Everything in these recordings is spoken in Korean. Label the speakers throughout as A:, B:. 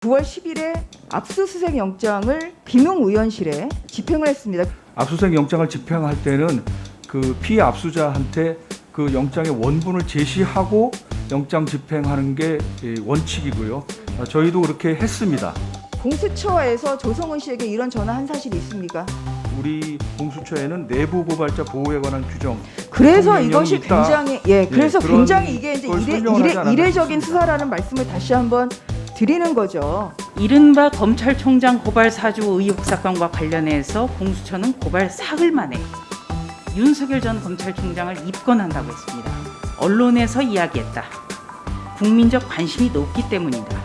A: 9월 10일에 압수수색 영장을 김웅의원실에 집행을 했습니다.
B: 압수수색 영장을 집행할 때는 그 피의 압수자한테 그 영장의 원본을 제시하고 영장 집행하는 게 원칙이고요. 저희도 그렇게 했습니다.
A: 공수처에서 조성은 씨에게 이런 전화 한 사실이 있습니까?
B: 우리 공수처에는 내부 고발자 보호에 관한 규정.
A: 그래서
B: 대통령령이
A: 이것이
B: 있다.
A: 굉장히 그래서
B: 그런
A: 굉장히 이게 이제
B: 걸 설명을 하지 않았나
A: 이례적인
B: 싶습니다.
A: 수사라는 말씀을 다시 한번 드리는 거죠.
C: 이른바 검찰총장 고발 사주 의혹 사건과 관련해서 공수처는 고발 사흘 만에 윤석열 전 검찰총장을 입건한다고 했습니다. 언론에서 이야기했다. 국민적 관심이 높기 때문이다.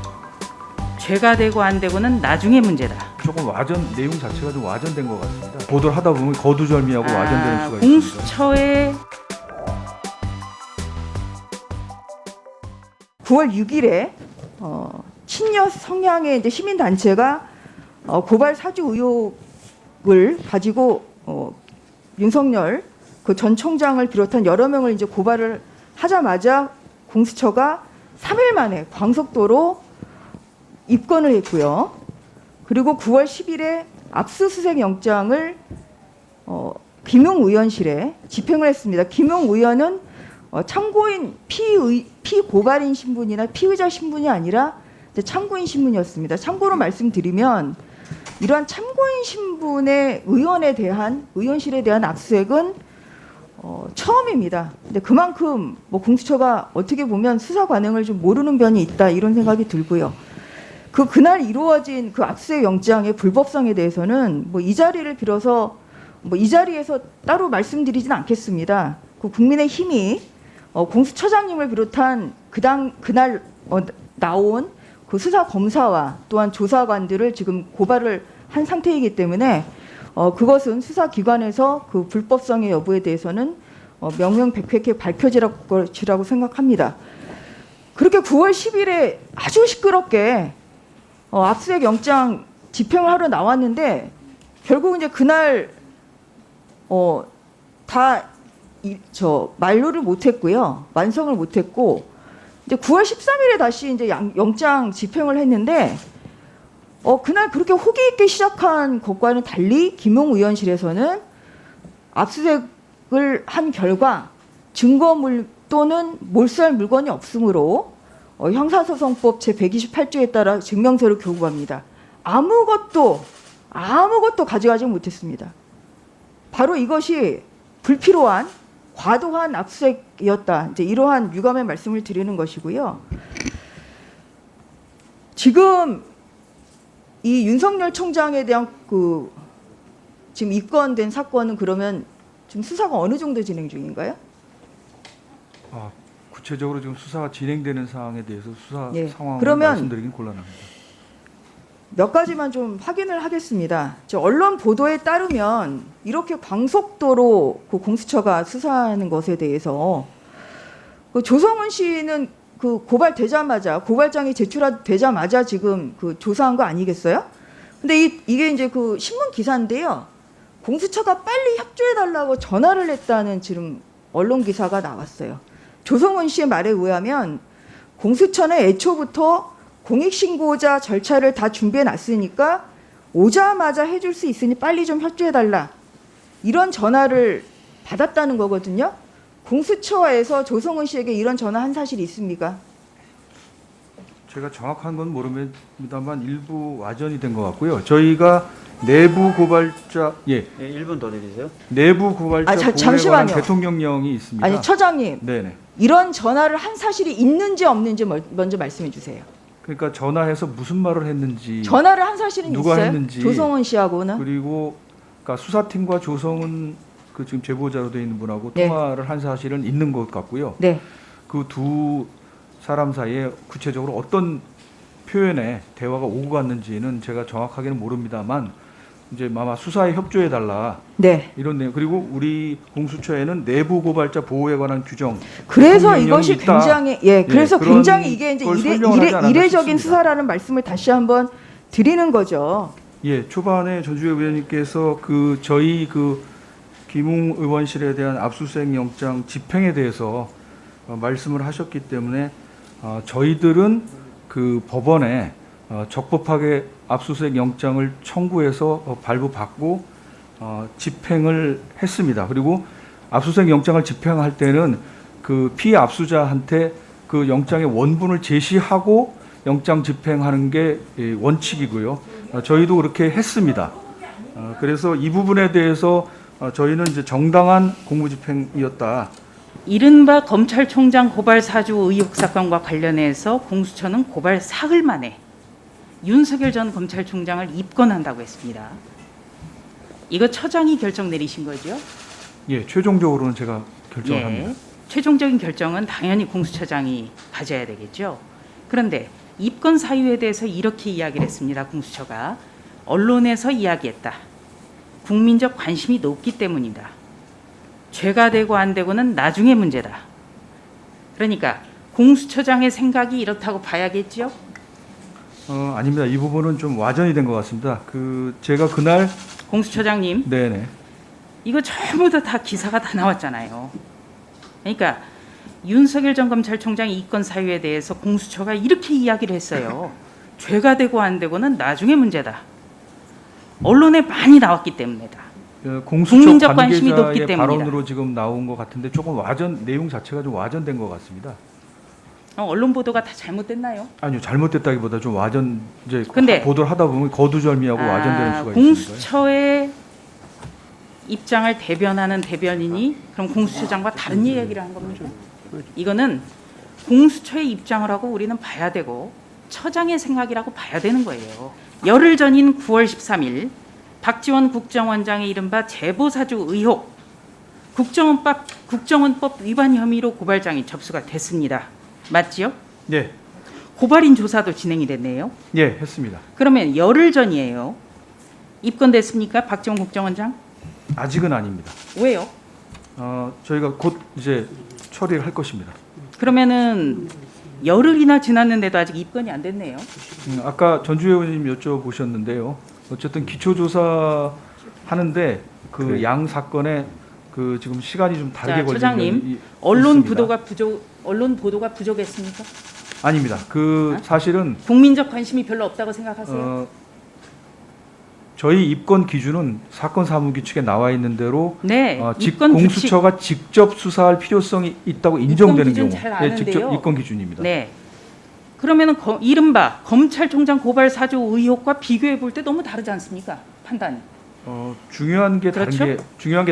C: 죄가 되고 안 되고는 나중의 문제다.
B: 조금 내용 자체가 좀 와전된 것 같습니다. 보도를 하다 보면 거두절미하고 와전되는 수가 있습니다.
C: 공수처의
A: 9월 6일에 친여 성향의 이제 시민 단체가 고발 사주 의혹을 가지고 윤석열 그 전 총장을 비롯한 여러 명을 이제 고발을 하자마자 공수처가 3일 만에 광속도로 입건을 했고요. 그리고 9월 10일에 압수수색 영장을 김웅의원실에 집행을 했습니다. 김웅의원은 참고인 피고발인 신분이나 피의자 신분이 아니라 참고인 신분이었습니다. 참고로 말씀드리면 이러한 참고인 신분의 의원에 대한 의원실에 대한 압수수색은 처음입니다. 근데 그만큼 뭐 공수처가 어떻게 보면 수사 관행을 좀 모르는 면이 있다 이런 생각이 들고요. 그날 이루어진 그 압수수색 영장의 불법성에 대해서는 뭐 이 자리를 빌어서 뭐 이 자리에서 따로 말씀드리진 않겠습니다. 그 국민의힘이 공수처장님을 비롯한 그날 나온 그 수사 검사와 또한 조사관들을 지금 고발을 한 상태이기 때문에 그것은 수사기관에서 그 불법성의 여부에 대해서는 명명백백하게 밝혀질 것이라고 생각합니다. 그렇게 9월 10일에 아주 시끄럽게 압수수색 영장 집행을 하러 나왔는데 결국 이제 그날 만료를 못했고요, 완성을 못했고 이제 9월 13일에 다시 이제 영장 집행을 했는데 그날 그렇게 호기 있게 시작한 것과는 달리 김웅의원실에서는 압수수색을 한 결과 증거물 또는 몰수할 물건이 없으므로 형사소송법 제128조에 따라 증명서를 교부합니다. 아무것도 가져가지 못했습니다. 바로 이것이 불필요한 과도한 압수수색이었다. 이제 이러한 유감의 말씀을 드리는 것이고요. 지금 이 윤석열 총장에 대한 그 지금 입건된 사건은 그러면 지금 수사가 어느 정도 진행 중인가요?
B: 구체적으로 지금 수사가 진행되는 사항에 대해서 수사 상황을
A: 그러면
B: 말씀드리긴 곤란합니다.
A: 몇 가지만 좀 확인을 하겠습니다. 언론 보도에 따르면 이렇게 광속도로 그 공수처가 수사하는 것에 대해서 그 조성은 씨는 그 고발장이 제출되자마자 지금 그 조사한 거 아니겠어요? 근데 이게 이제 그 신문 기사인데요. 공수처가 빨리 협조해달라고 전화를 했다는 지금 언론 기사가 나왔어요. 조성은 씨의 말에 의하면 공수처는 애초부터 공익신고자 절차를 다 준비해 놨으니까 오자마자 해줄 수 있으니 빨리 좀 협조해달라. 이런 전화를 받았다는 거거든요. 공수처에서 조성은 씨에게 이런 전화 한 사실이 있습니까?
B: 제가 정확한 건 모릅니다만 일부 와전이 된 것 같고요. 저희가 내부 고발자
D: 1분 더 드리세요.
B: 내부 고발자 보호에
A: 잠시만요.
B: 관한 대통령령이 있습니다.
A: 아니 처장님,
B: 네네.
A: 이런 전화를 한 사실이 있는지 없는지 먼저 말씀해 주세요.
B: 그러니까 전화해서 무슨 말을 했는지,
A: 전화를 한 사실은
B: 누가
A: 있어요?
B: 했는지,
A: 조성은 씨하고는?
B: 그리고 그러니까 수사팀과 조성은 그 지금 제보자로 되어 있는 분하고
A: 네.
B: 통화를 한 사실은 있는 것 같고요.
A: 네.
B: 그 두 사람 사이에 구체적으로 어떤 표현의 대화가 오고 갔는지는 제가 정확하게는 모릅니다만 이제 아마 수사에 협조해 달라
A: 네.
B: 이런 내용. 그리고 우리 공수처에는 내부 고발자 보호에 관한 규정.
A: 그래서
B: 대통령령이
A: 이것이
B: 있다.
A: 굉장히 그래서
B: 그런
A: 굉장히 이게 이제
B: 걸 설명을 하지 않았나
A: 이례적인
B: 싶습니다.
A: 수사라는 말씀을 다시 한번 드리는 거죠.
B: 초반에 전주혜 의원님께서 저희 김웅 의원실에 대한 압수수색 영장 집행에 대해서 말씀을 하셨기 때문에 저희들은 그 법원에 적법하게 압수수색 영장을 청구해서 발부받고 집행을 했습니다. 그리고 압수수색 영장을 집행할 때는 그 피의 압수자한테 그 영장의 원본을 제시하고 영장 집행하는 게 원칙이고요. 저희도 그렇게 했습니다. 그래서 이 부분에 대해서 저희는 이제 정당한 공무집행이었다.
C: 이른바 검찰총장 고발 사주 의혹 사건과 관련해서 공수처는 고발 사흘 만에 윤석열 전 검찰총장을 입건한다고 했습니다. 이거 처장이 결정 내리신 거죠?
B: 예, 최종적으로는 제가 결정을 합니다.
C: 최종적인 결정은 당연히 공수처장이 가져야 되겠죠. 그런데 입건 사유에 대해서 이렇게 이야기를 했습니다. 공수처가 언론에서 이야기했다. 국민적 관심이 높기 때문이다. 죄가 되고 안 되고는 나중의 문제다. 그러니까 공수처장의 생각이 이렇다고 봐야겠죠?
B: 아닙니다. 이 부분은 좀 와전이 된 것 같습니다. 제가 그날
C: 공수처장님,
B: 네네.
C: 이거 전부 다 기사가 다 나왔잖아요. 그러니까 윤석열 전 검찰총장의 입건 사유에 대해서 공수처가 이렇게 이야기를 했어요. 죄가 되고 안 되고는 나중의 문제다. 언론에 많이 나왔기 때문이다.
B: 공수처
C: 국민적 관심이 높기
B: 관계자의
C: 때문이다.
B: 발언으로 지금 나온 것 같은데 조금 내용 자체가 좀 와전된 것 같습니다.
C: 언론 보도가 다 잘못됐나요?
B: 아니요, 잘못됐다기보다 좀 이제
C: 근데
B: 보도를 하다 보면 거두절미하고 와전되는 수가 있습니다.
C: 공수처의 입장을 대변하는 대변인이 그럼 공수처장과 다른 이야기를 한 겁니까? 이거는 공수처의 입장을 하고 우리는 봐야 되고 처장의 생각이라고 봐야 되는 거예요. 열흘 전인 9월 13일 박지원 국정원장의 이른바 제보사주 의혹 국정원법 위반 혐의로 고발장이 접수가 됐습니다. 맞지요?
B: 예,
C: 고발인 조사도 진행이 됐네요.
B: 예, 했습니다.
C: 그러면 열흘 전이에요. 입건됐습니까, 박지원 국정원장?
B: 아직은 아닙니다.
C: 왜요?
B: 저희가 곧 이제 처리를 할 것입니다.
C: 그러면은 열흘이나 지났는데도 아직 입건이 안 됐네요.
B: 아까 전주 의원님 여쭤보셨는데요. 어쨌든 기초조사 하는데 그 양 사건에 지금 시간이 좀 다르게 걸리는
C: 처장님, 언론 보도가 부족했습니까?
B: 아닙니다. 사실은
C: 국민적 관심이 별로 없다고 생각하세요?
B: 저희 입건 기준은 사건 사무 규칙에 나와 있는 대로
C: 네, 입건
B: 공수처가 직접 수사할 필요성이 있다고 인정되는
C: 기준
B: 경우,
C: 잘 아는데요.
B: 직접 입건 기준입니다.
C: 네. 그러면은 이른바 검찰총장 고발 사주 의혹과 비교해 볼 때 너무 다르지 않습니까? 판단이.
B: 중요한 게
C: 그렇죠?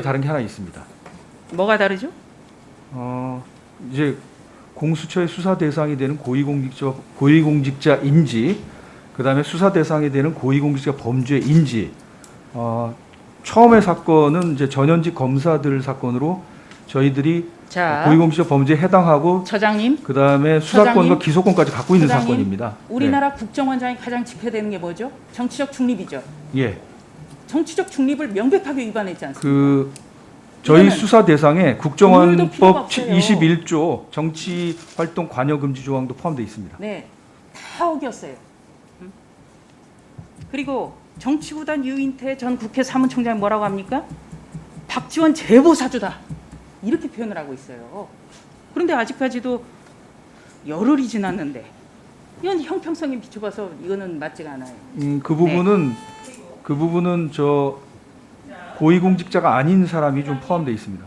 B: 다른 게 하나 있습니다.
C: 뭐가 다르죠?
B: 이제 공수처의 수사 대상이 되는 고위공직자인지, 그다음에 수사 대상이 되는 고위공직자 범죄인지, 처음의 사건은 이제 전현직 검사들 사건으로 저희들이
C: 자,
B: 고위공직자 범죄에 해당하고,
C: 처장님,
B: 그다음에 수사권과
C: 처장님,
B: 기소권까지 갖고 있는
C: 처장님,
B: 사건입니다.
C: 우리나라 국정원장이 가장 지켜야 되는 게 뭐죠? 정치적 중립이죠.
B: 예,
C: 정치적 중립을 명백하게 위반했지 않습니까?
B: 저희
C: 이거는
B: 수사 대상에
C: 오늘도 필요가
B: 국정원법
C: 없어요.
B: 21조 정치 활동 관여 금지 조항도 포함되어 있습니다.
C: 네, 다 어겼어요. 그리고 정치구단 유인태 전 국회 사무총장이 뭐라고 합니까? 박지원 제보사주다 이렇게 표현을 하고 있어요. 그런데 아직까지도 열흘이 지났는데 이건 형평성에 비춰봐서 이거는 맞지가 않아요.
B: 그 부분은 저 고위공직자가 아닌 사람이 좀 포함되어 있습니다.